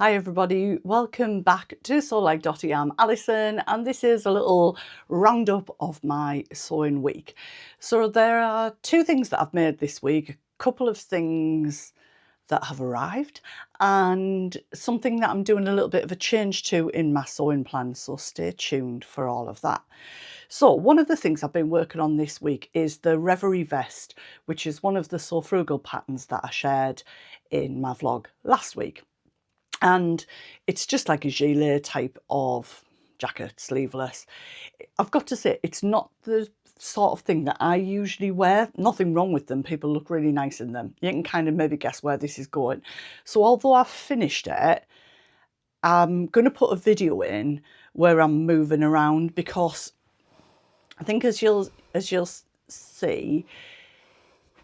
Hi everybody, welcome back to Sew Like Dotty. I'm Alison and this is a little roundup of my sewing week. So there are two things that I've made this week, a couple of things that have arrived and something that I'm doing a little bit of a change to in my sewing plan, so stay tuned for all of that. So one of the things I've been working on this week is the Reverie vest, which is one of the Sew Frugal patterns that I shared in my vlog last week. And it's just like a gilet type of jacket, sleeveless. I've got to say, it's not the sort of thing that I usually wear. Nothing wrong with them. People look really nice in them. You can kind of maybe guess where this is going. So although I've finished it, I'm going to put a video in where I'm moving around, because I think as you'll see,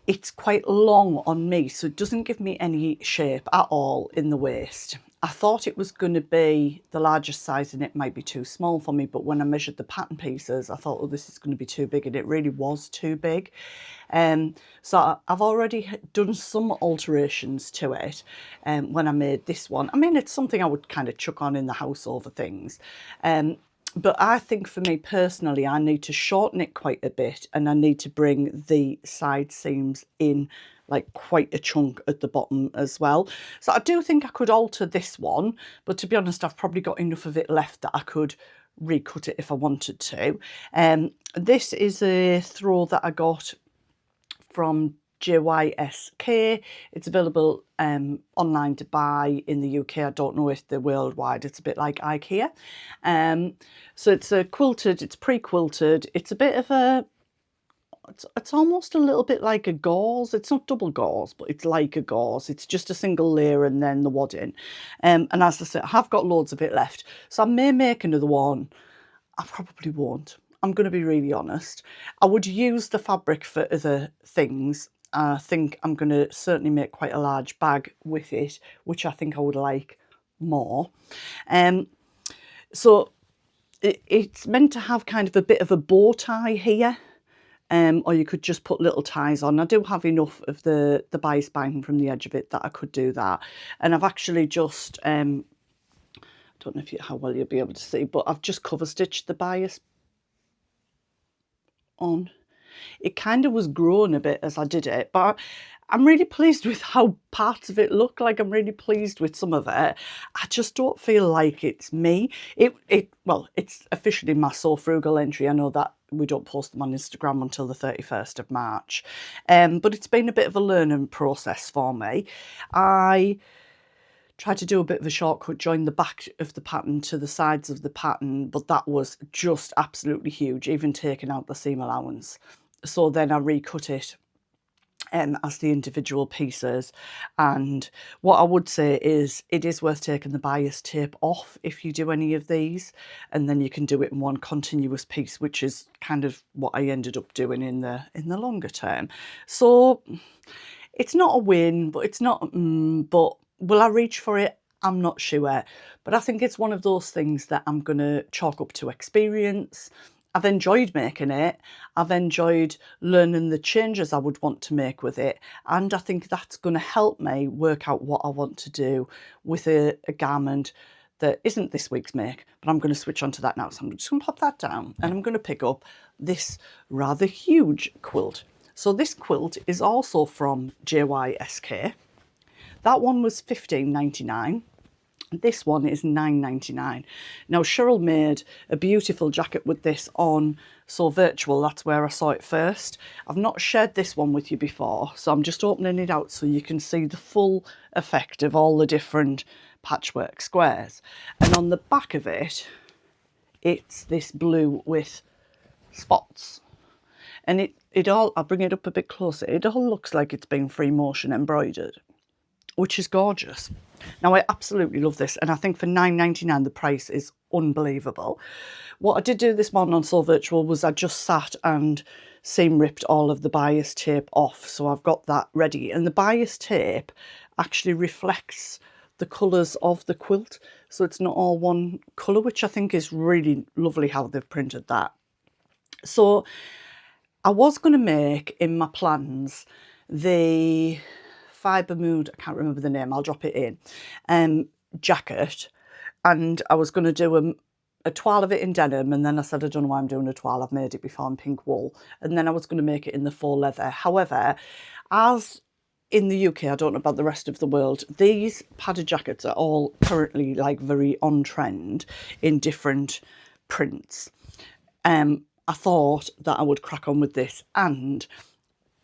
it's quite long on me, so it doesn't give me any shape at all in the waist. I thought it was going to be the largest size and it might be too small for me, but when I measured the pattern pieces, I thought, oh, this is going to be too big, and it really was too big. So I've already done some alterations to it when I made this one. I mean, it's something I would kind of chuck on in the house over things. But I think for me personally, I need to shorten it quite a bit, and I need to bring the side seams in like quite a chunk at the bottom as well. So I do think I could alter this one, but to be honest, I've probably got enough of it left that I could recut it if I wanted to. This is a throw that I got from JYSK. It's available online to buy in the UK. I don't know if they're worldwide. It's a bit like IKEA. So it's a quilted, it's pre-quilted. It's a bit of a, it's almost a little bit like a gauze. It's not double gauze, but it's like a gauze. It's just a single layer and then the wadding. And as I said, I have got loads of it left. So I may make another one. I probably won't. I'm going to be really honest. I would use the fabric for other things. I think I'm going to certainly make quite a large bag with it, which I think I would like more. So it's meant to have kind of a bit of a bow tie here. Or you could just put little ties on. I do have enough of the bias binding from the edge of it that I could do that. And I've actually just, don't know how well you'll be able to see, but I've just cover stitched the bias on. It kind of was growing a bit as I did it, but I'm really pleased with how parts of it look. Like, I'm really pleased with some of it. I just don't feel like it's me. Well, it's officially my Sew Frugal entry. I know that we don't post them on Instagram until the 31st of March. But it's been a bit of a learning process for me. I tried to do a bit of a shortcut, join the back of the pattern to the sides of the pattern, but that was just absolutely huge, even taking out the seam allowance. So then I recut it as the individual pieces. And what I would say is it is worth taking the bias tape off if you do any of these, and then you can do it in one continuous piece, which is kind of what I ended up doing in the longer term. So it's not a win, but it's not but will I reach for it? I'm not sure, but I think it's one of those things that I'm going to chalk up to experience. I've enjoyed making it. I've enjoyed learning the changes I would want to make with it. And I think that's going to help me work out what I want to do with a garment that isn't this week's make. But I'm going to switch on to that now. So I'm just going to pop that down and I'm going to pick up this rather huge quilt. So this quilt is also from JYSK. That one was $15.99. This one is $9.99. Now, Cheryl made a beautiful jacket with this on Sew Virtual. That's where I saw it first. I've not shared this one with you before, so I'm just opening it out so you can see the full effect of all the different patchwork squares. And on the back of it, it's this blue with spots. And it all, I'll bring it up a bit closer, it all looks like it's been free motion embroidered, which is gorgeous. Now, I absolutely love this, and I think for $9.99 the price is unbelievable. What I did do this morning on Sew Virtual was I just sat and seam ripped all of the bias tape off, so I've got that ready. And the bias tape actually reflects the colours of the quilt, so it's not all one colour, which I think is really lovely how they've printed that. So I was going to make in my plans the Fibre Mood, I can't remember the name, I'll drop it in. jacket, and I was going to do a toile of it in denim, and then I said I don't know why I'm doing a toile, I've made it before in pink wool, and then I was going to make it in the faux leather. However, as in the UK, I don't know about the rest of the world, these padded jackets are all currently like very on trend in different prints. I thought that I would crack on with this, and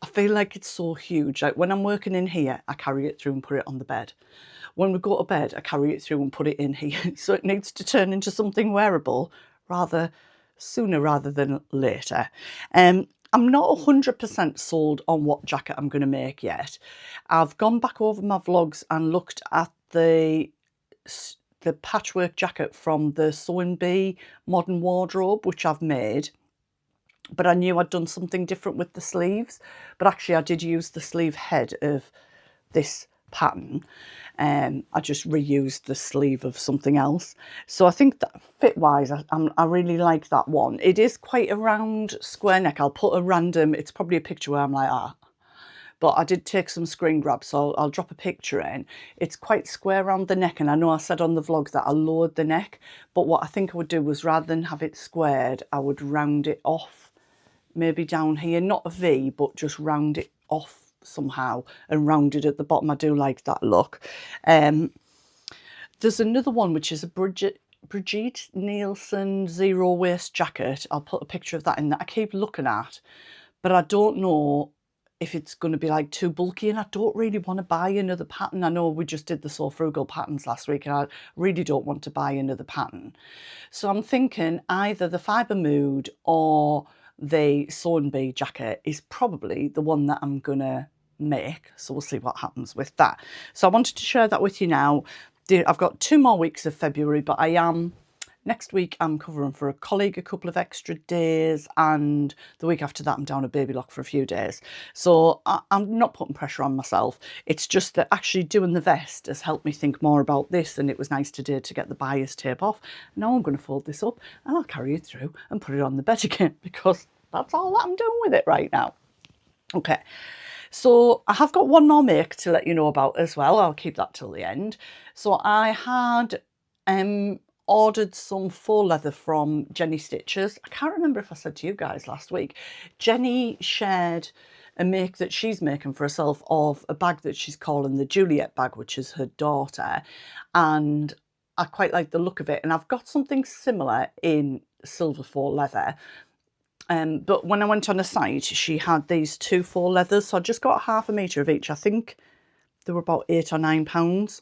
I feel like it's so huge. Like when I'm working in here, I carry it through and put it on the bed. When we go to bed, I carry it through and put it in here. So it needs to turn into something wearable sooner rather than later. I'm not 100% sold on what jacket I'm going to make yet. I've gone back over my vlogs and looked at the patchwork jacket from the Sewing Bee modern wardrobe, which I've made. But I knew I'd done something different with the sleeves. But actually I did use the sleeve head of this pattern. I just reused the sleeve of something else. So I think that fit-wise, I really like that one. It is quite a round square neck. I'll put a random, it's probably a picture where I'm like, but I did take some screen grabs, so I'll drop a picture in. It's quite square around the neck, and I know I said on the vlog that I lowered the neck, but what I think I would do was rather than have it squared, I would round it off, maybe down here, not a V, but just round it off somehow and rounded at the bottom. I do like that look. There's another one which is a Brigitte Nielsen zero waist jacket. I'll put a picture of that in that I keep looking at, but I don't know if it's going to be like too bulky, and I don't really want to buy another pattern. I know we just did the So Frugal patterns last week, and I really don't want to buy another pattern. So I'm thinking either the Fibre Mood or the Sewing Bee jacket is probably the one that I'm gonna make. So we'll see what happens with that. So I wanted to share that with you now. I've got 2 more weeks of February, but next week I'm covering for a colleague a couple of extra days, and the week after that I'm down at Baby Lock for a few days. So I'm not putting pressure on myself. It's just that actually doing the vest has helped me think more about this, and it was nice today to get the bias tape off. Now I'm going to fold this up and I'll carry it through and put it on the bed again, because that's all that I'm doing with it right now. Okay. So I have got one more make to let you know about as well. I'll keep that till the end. So I had ordered some faux leather from Jenny Stitches. I can't remember if I said to you guys last week. Jenny shared a make that she's making for herself of a bag that she's calling the Juliet bag, which is her daughter. And I quite like the look of it. And I've got something similar in silver faux leather. But when I went on a site, she had these 2 faux leathers. So I just got half a metre of each. I think they were about £8 or £9.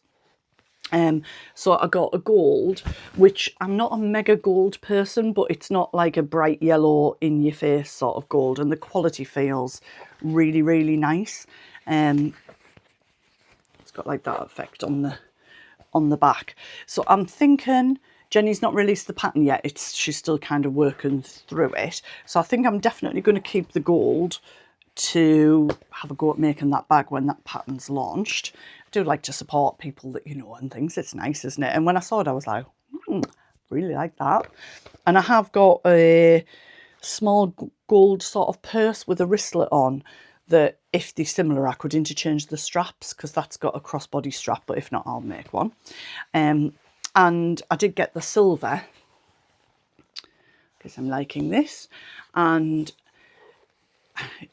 So I got a gold, which I'm not a mega gold person, but it's not like a bright yellow in your face sort of gold, and the quality feels really, really nice. It's got like that effect on the back. So I'm thinking, Jenny's not released the pattern yet. She's still kind of working through it. So I think I'm definitely going to keep the gold to have a go at making that bag when that pattern's launched. I do like to support people that you know and things. It's nice, isn't it? And when I saw it, I was like, really like that. And I have got a small gold sort of purse with a wristlet on that, if they're similar, I could interchange the straps, because that's got a crossbody strap, but if not, I'll make one. And I did get the silver, because I'm liking this. And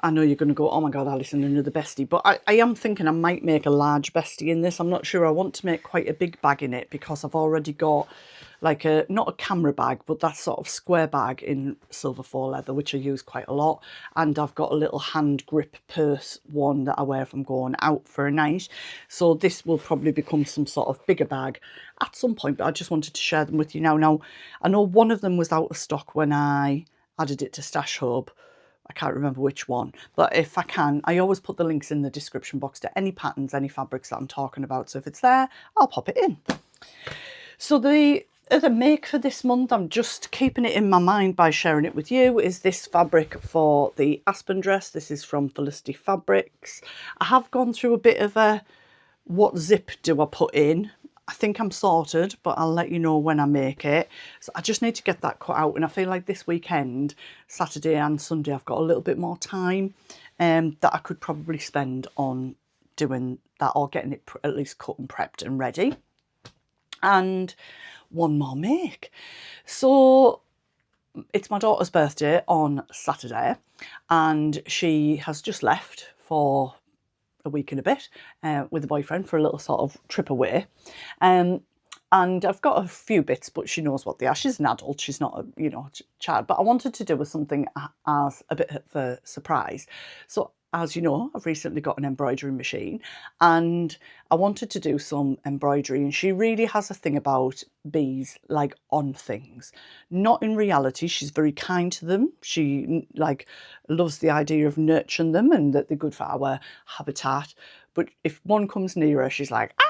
I know you're going to go, oh my God, Alison, another bestie. But I am thinking I might make a large bestie in this. I'm not sure. I want to make quite a big bag in it, because I've already got like not a camera bag, but that sort of square bag in silver faux leather, which I use quite a lot. And I've got a little hand grip purse one that I wear if I'm going out for a night. So this will probably become some sort of bigger bag at some point, but I just wanted to share them with you now. Now, I know one of them was out of stock when I added it to Stash Hub. I can't remember which one, but if I can, I always put the links in the description box to any patterns, any fabrics that I'm talking about. So if it's there, I'll pop it in. So the other make for this month, I'm just keeping it in my mind by sharing it with you, is this fabric for the Aspen dress. This is from Felicity Fabrics. I have gone through a bit of a, what zip do I put in? I think I'm sorted, but I'll let you know when I make it. So I just need to get that cut out, and I feel like this weekend, Saturday and Sunday, I've got a little bit more time that I could probably spend on doing that, or getting it at least cut and prepped and ready. and one more make. So it's my daughter's birthday on Saturday, and she has just left for a week and a bit with a boyfriend for a little sort of trip away. And I've got a few bits, but she knows what they are. She's an adult, she's not a child. But I wanted to do with something as a bit of a surprise. So as you know, I've recently got an embroidery machine, and I wanted to do some embroidery. And she really has a thing about bees, like on things. Not in reality, she's very kind to them. She like loves the idea of nurturing them and that they're good for our habitat. But if one comes near her, she's like, ah!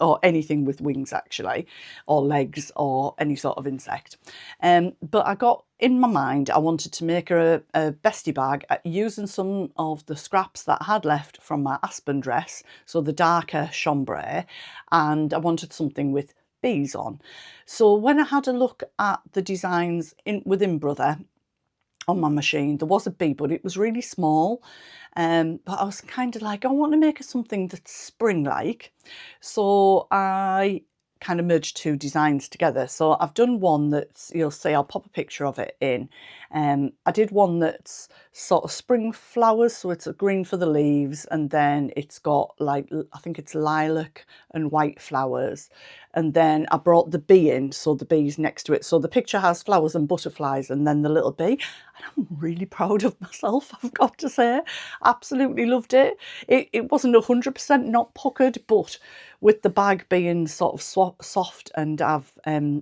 Or anything with wings actually, or legs, or any sort of insect. But I got in my mind, I wanted to make her a bestie bag using some of the scraps that I had left from my aspen dress, so the darker chambray, and I wanted something with bees on. So when I had a look at the designs within Brother on my machine, there was a bee, but it was really small. But I was kind of like, I want to make something that's spring-like. So I kind of merged two designs together. So I've done one that's, you'll see, I'll pop a picture of it in. I did one that's sort of spring flowers, so it's a green for the leaves, and then it's got like, I think it's lilac and white flowers. And then I brought the bee in, so the bee's next to it. So the picture has flowers and butterflies and then the little bee. And I'm really proud of myself, I've got to say. Absolutely loved it. It wasn't 100% not puckered, but with the bag being sort of soft, and I've not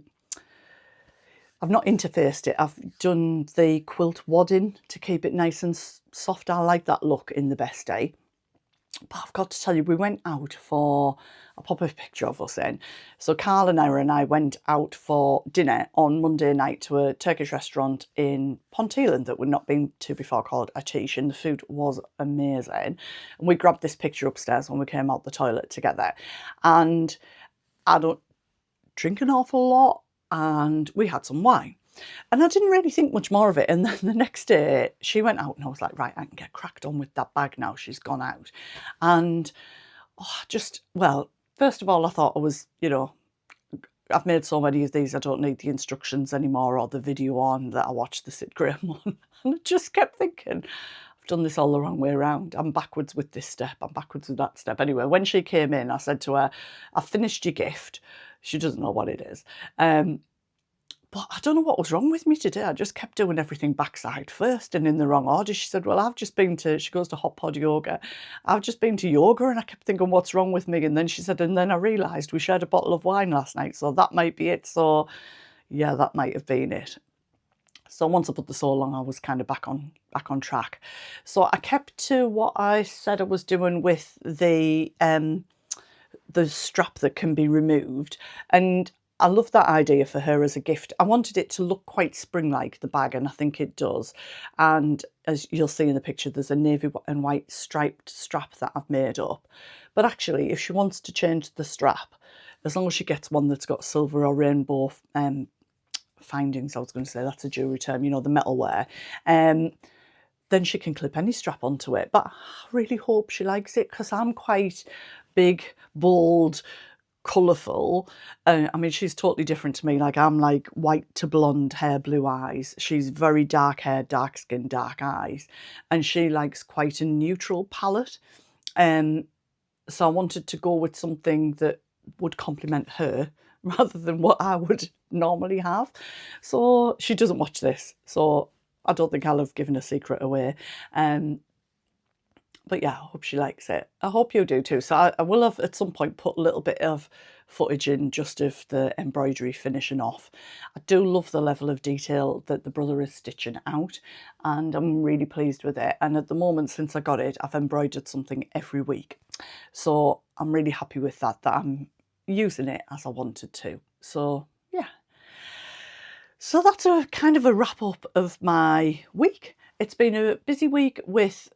interfaced it. I've done the quilt wadding to keep it nice and soft. I like that look in the bestie. But I've got to tell you, we went out for, I'll pop a picture of us in. So Carl and I went out for dinner on Monday night to a Turkish restaurant in Ponteland that we'd not been to before, called Atish, and the food was amazing. And we grabbed this picture upstairs when we came out the toilet together. And I don't drink an awful lot, and we had some wine. And I didn't really think much more of it. And then the next day she went out and I was like, right, I can get cracked on with that bag now. She's gone out. And well, first of all, I thought I was, I've made so many of these, I don't need the instructions anymore or the video on that I watched the Sid Graham one. And I just kept thinking, I've done this all the wrong way around. I'm backwards with this step. I'm backwards with that step. Anyway, when she came in, I said to her, I finished your gift. She doesn't know what it is. But I don't know what was wrong with me today. I just kept doing everything backside first and in the wrong order. She said, well, she goes to hot pod yoga. I've just been to yoga, and I kept thinking, what's wrong with me? And then she said, and then I realised we shared a bottle of wine last night, so that might be it. So yeah, that might have been it. So once I put the sole on, I was kind of back on track. So I kept to what I said I was doing with the strap that can be removed, and I love that idea for her as a gift. I wanted it to look quite spring-like, the bag, and I think it does. And as you'll see in the picture, there's a navy and white striped strap that I've made up. But actually, if she wants to change the strap, as long as she gets one that's got silver or rainbow findings, I was going to say, that's a jewellery term, the metalware, then she can clip any strap onto it. But I really hope she likes it, because I'm quite big, bold, colourful. I mean, she's totally different to me. Like, I'm like white to blonde hair, blue eyes. She's very dark hair, dark skin, dark eyes. And she likes quite a neutral palette. So I wanted to go with something that would complement her rather than what I would normally have. So she doesn't watch this, so I don't think I'll have given a secret away. But yeah, I hope she likes it. I hope you do too. So I will have at some point put a little bit of footage in just of the embroidery finishing off. I do love the level of detail that the brother is stitching out, and I'm really pleased with it. And at the moment, since I got it, I've embroidered something every week. So I'm really happy with that I'm using it as I wanted to. So yeah. So that's a kind of a wrap up of my week. It's been a busy week with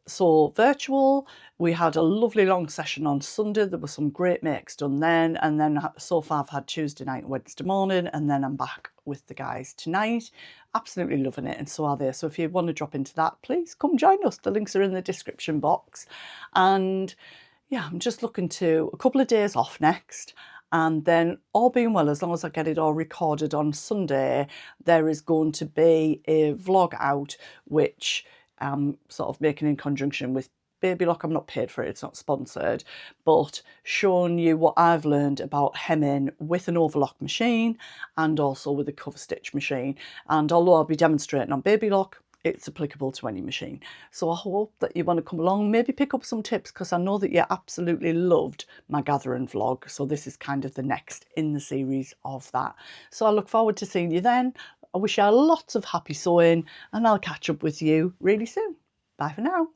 virtual. We had a lovely long session on Sunday. There were some great makes done then. And then so far I've had Tuesday night and Wednesday morning, and then I'm back with the guys tonight. Absolutely loving it, and so are they. So if you want to drop into that, please come join us. The links are in the description box. And yeah, I'm just looking to a couple of days off next. And then, all being well, as long as I get it all recorded on Sunday, there is going to be a vlog out, which I'm sort of making in conjunction with Baby Lock. I'm not paid for it, it's not sponsored, but showing you what I've learned about hemming with an overlock machine and also with a cover stitch machine. And although I'll be demonstrating on Baby Lock, it's applicable to any machine. So I hope that you want to come along, maybe pick up some tips, because I know that you absolutely loved my gathering vlog. So this is kind of the next in the series of that. So I look forward to seeing you then. I wish you lots of happy sewing, and I'll catch up with you really soon. Bye for now.